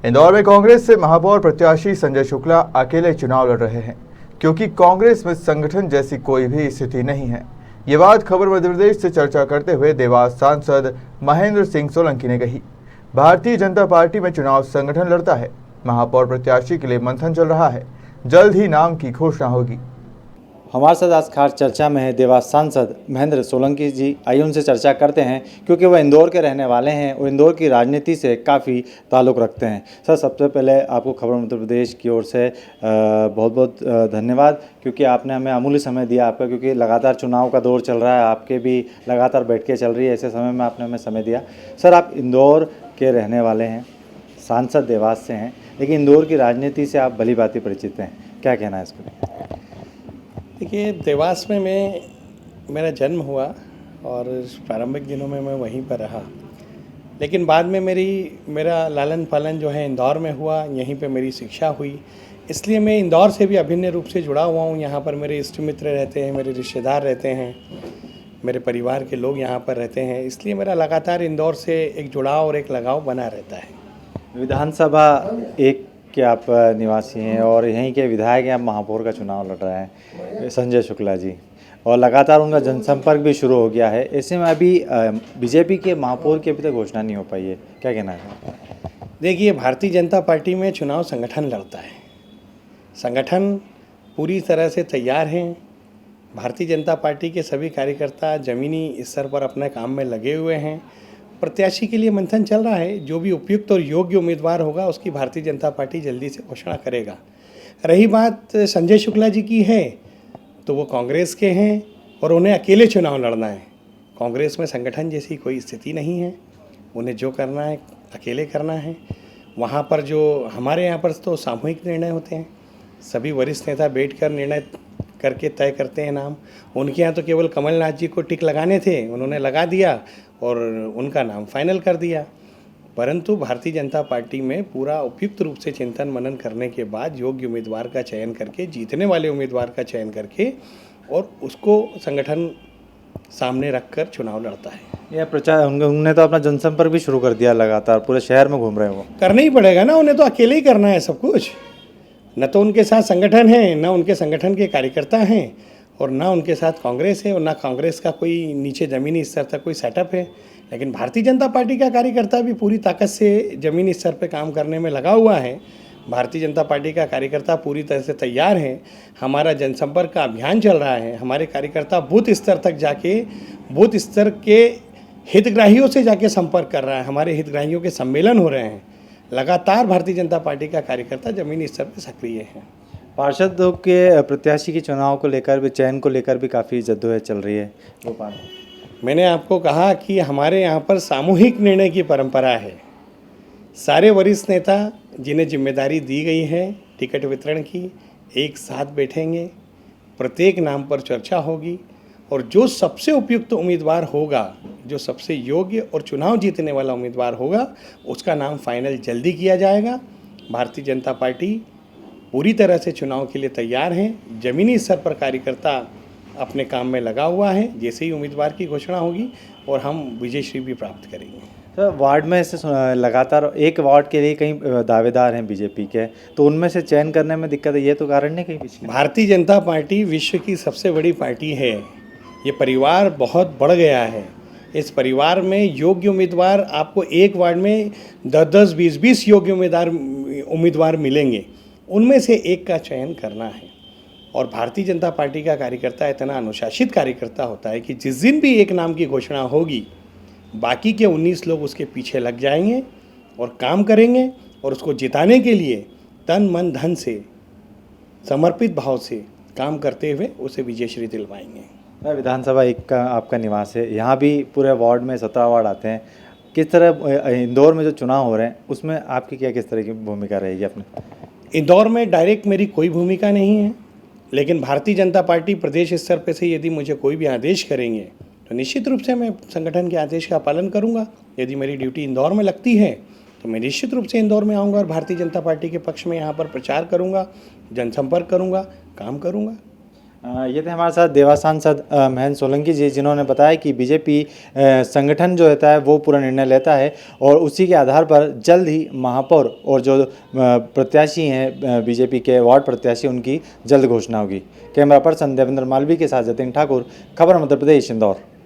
इंदौर में कांग्रेस से महापौर प्रत्याशी संजय शुक्ला अकेले चुनाव लड़ रहे हैं क्योंकि कांग्रेस में संगठन जैसी कोई भी स्थिति नहीं है। ये बात खबर मध्य प्रदेश से चर्चा करते हुए देवास सांसद महेंद्र सिंह सोलंकी ने कही। भारतीय जनता पार्टी में चुनाव संगठन लड़ता है। महापौर प्रत्याशी के लिए मंथन चल रहा है। जल्द ही नाम की घोषणा होगी। हमारे साथ आज खास चर्चा में है देवास सांसद महेंद्र सोलंकी जी। आइए उनसे चर्चा करते हैं क्योंकि वह इंदौर के रहने वाले हैं और इंदौर की राजनीति से काफ़ी ताल्लुक़ रखते हैं। सर, सबसे पहले आपको खबर मध्य प्रदेश की ओर से बहुत बहुत धन्यवाद क्योंकि आपने हमें अमूल्य समय दिया आपका, क्योंकि लगातार चुनाव का दौर चल रहा है, आपके भी लगातार बैठकें चल रही है, ऐसे समय में आपने हमें समय दिया। सर, आप इंदौर के रहने वाले हैं, सांसद देवास से हैं, लेकिन इंदौर की राजनीति से आप भली भांति परिचित हैं, क्या कहना है इसको? देखिए, देवास में मेरा जन्म हुआ और प्रारंभिक दिनों में मैं वहीं पर रहा, लेकिन बाद में मेरा लालन पालन जो है इंदौर में हुआ, यहीं पे मेरी शिक्षा हुई। इसलिए मैं इंदौर से भी अभिन्न रूप से जुड़ा हुआ हूँ। यहाँ पर मेरे इष्ट मित्र रहते हैं, मेरे रिश्तेदार रहते हैं, मेरे परिवार के लोग यहाँ पर रहते हैं। इसलिए मेरा लगातार इंदौर से एक जुड़ाव और एक लगाव बना रहता है। विधानसभा एक के आप निवासी हैं और यहीं के विधायक हैं। आप महापौर का चुनाव लड़ रहे हैं संजय शुक्ला जी, और लगातार उनका जनसंपर्क भी शुरू हो गया है। ऐसे में अभी बीजेपी के महापौर की अभी तक घोषणा नहीं हो पाई है, क्या कहना है? देखिए, भारतीय जनता पार्टी में चुनाव संगठन लड़ता है। संगठन पूरी तरह से तैयार हैं। भारतीय जनता पार्टी के सभी कार्यकर्ता ज़मीनी स्तर पर अपने काम में लगे हुए हैं। प्रत्याशी के लिए मंथन चल रहा है। जो भी उपयुक्त और योग्य उम्मीदवार होगा उसकी भारतीय जनता पार्टी जल्दी से घोषणा करेगा। रही बात संजय शुक्ला जी की है, तो वो कांग्रेस के हैं और उन्हें अकेले चुनाव लड़ना है। कांग्रेस में संगठन जैसी कोई स्थिति नहीं है। उन्हें जो करना है अकेले करना है। वहाँ पर जो हमारे यहाँ पर तो सामूहिक निर्णय होते हैं, सभी वरिष्ठ नेता बैठकर निर्णय करके तय करते हैं नाम। उनके यहाँ तो केवल कमलनाथ जी को टिक लगाने थे, उन्होंने लगा दिया और उनका नाम फाइनल कर दिया। परंतु भारतीय जनता पार्टी में पूरा उपयुक्त रूप से चिंतन मनन करने के बाद योग्य उम्मीदवार का चयन करके, जीतने वाले उम्मीदवार का चयन करके और उसको संगठन सामने रखकर चुनाव लड़ता है। यह प्रचार उन्होंने तो अपना जनसंपर्क भी शुरू कर दिया, लगातार पूरे शहर में घूम रहे हैं वो। करना ही पड़ेगा ना, उन्हें तो अकेले ही करना है सब कुछ। न तो उनके साथ संगठन है, न उनके संगठन के कार्यकर्ता हैं, और ना उनके साथ कांग्रेस है, और ना कांग्रेस का कोई नीचे ज़मीनी स्तर तक कोई सेटअप है। लेकिन भारतीय जनता पार्टी का कार्यकर्ता भी पूरी ताकत से ज़मीनी स्तर पर काम करने में लगा हुआ है। भारतीय जनता पार्टी का कार्यकर्ता पूरी तरह से तैयार है। हमारा जनसंपर्क का अभियान चल रहा है। हमारे कार्यकर्ता बूथ स्तर तक जाके, बूथ स्तर के हितग्राहियों से जाके संपर्क कर रहा है। हमारे हितग्राहियों के सम्मेलन हो रहे हैं। लगातार भारतीय जनता पार्टी का कार्यकर्ता ज़मीनी स्तर पर सक्रिय है। पार्षदों के प्रत्याशी के चुनाव को लेकर भी, चयन को लेकर भी काफ़ी जद्दोजहद चल रही है भोपाल। मैंने आपको कहा कि हमारे यहाँ पर सामूहिक निर्णय की परंपरा है। सारे वरिष्ठ नेता जिन्हें जिम्मेदारी दी गई है टिकट वितरण की, एक साथ बैठेंगे, प्रत्येक नाम पर चर्चा होगी और जो सबसे उपयुक्त उम्मीदवार होगा, जो सबसे योग्य और चुनाव जीतने वाला उम्मीदवार होगा, उसका नाम फाइनल जल्दी किया जाएगा। भारतीय जनता पार्टी पूरी तरह से चुनाव के लिए तैयार हैं। ज़मीनी स्तर पर कार्यकर्ता अपने काम में लगा हुआ है। जैसे ही उम्मीदवार की घोषणा होगी और हम विजयश्री भी प्राप्त करेंगे। तो वार्ड में से लगातार एक वार्ड के लिए कई दावेदार हैं बीजेपी के, तो उनमें से चयन करने में दिक्कत है, ये तो कारण नहीं कहीं पीछे? भारतीय जनता पार्टी विश्व की सबसे बड़ी पार्टी है। ये परिवार बहुत बढ़ गया है। इस परिवार में योग्य उम्मीदवार आपको एक वार्ड में 10-10, 20-20 योग्य उम्मीदवार मिलेंगे। उनमें से एक का चयन करना है। और भारतीय जनता पार्टी का कार्यकर्ता इतना अनुशासित कार्यकर्ता होता है कि जिस दिन भी एक नाम की घोषणा होगी, बाकी के 19 लोग उसके पीछे लग जाएंगे और काम करेंगे और उसको जिताने के लिए तन मन धन से, समर्पित भाव से काम करते हुए उसे विजयश्री दिलवाएंगे। विधानसभा एक का आपका निवास है, यहाँ भी पूरे वार्ड में 17 वार्ड आते हैं। किस तरह इंदौर में जो चुनाव हो रहे हैं उसमें आपकी किस तरह की भूमिका रहेगी अपने? इंदौर में डायरेक्ट मेरी कोई भूमिका नहीं है, लेकिन भारतीय जनता पार्टी प्रदेश स्तर पर से यदि मुझे कोई भी आदेश करेंगे तो निश्चित रूप से मैं संगठन के आदेश का पालन करूंगा। यदि मेरी ड्यूटी इंदौर में लगती है तो मैं निश्चित रूप से इंदौर में आऊँगा और भारतीय जनता पार्टी के पक्ष में यहाँ पर प्रचार करूँगा, जनसंपर्क करूँगा, काम करूँगा। ये थे हमारे साथ देवास सांसद महेंद्र सोलंकी जी, जिन्होंने बताया कि बीजेपी संगठन जो होता है वो पूरा निर्णय लेता है और उसी के आधार पर जल्द ही महापौर और जो प्रत्याशी हैं बीजेपी के वार्ड प्रत्याशी, उनकी जल्द घोषणा होगी। कैमरा पर्सन देवेंद्र मालवी के साथ जतिन ठाकुर, खबर मध्य प्रदेश, इंदौर।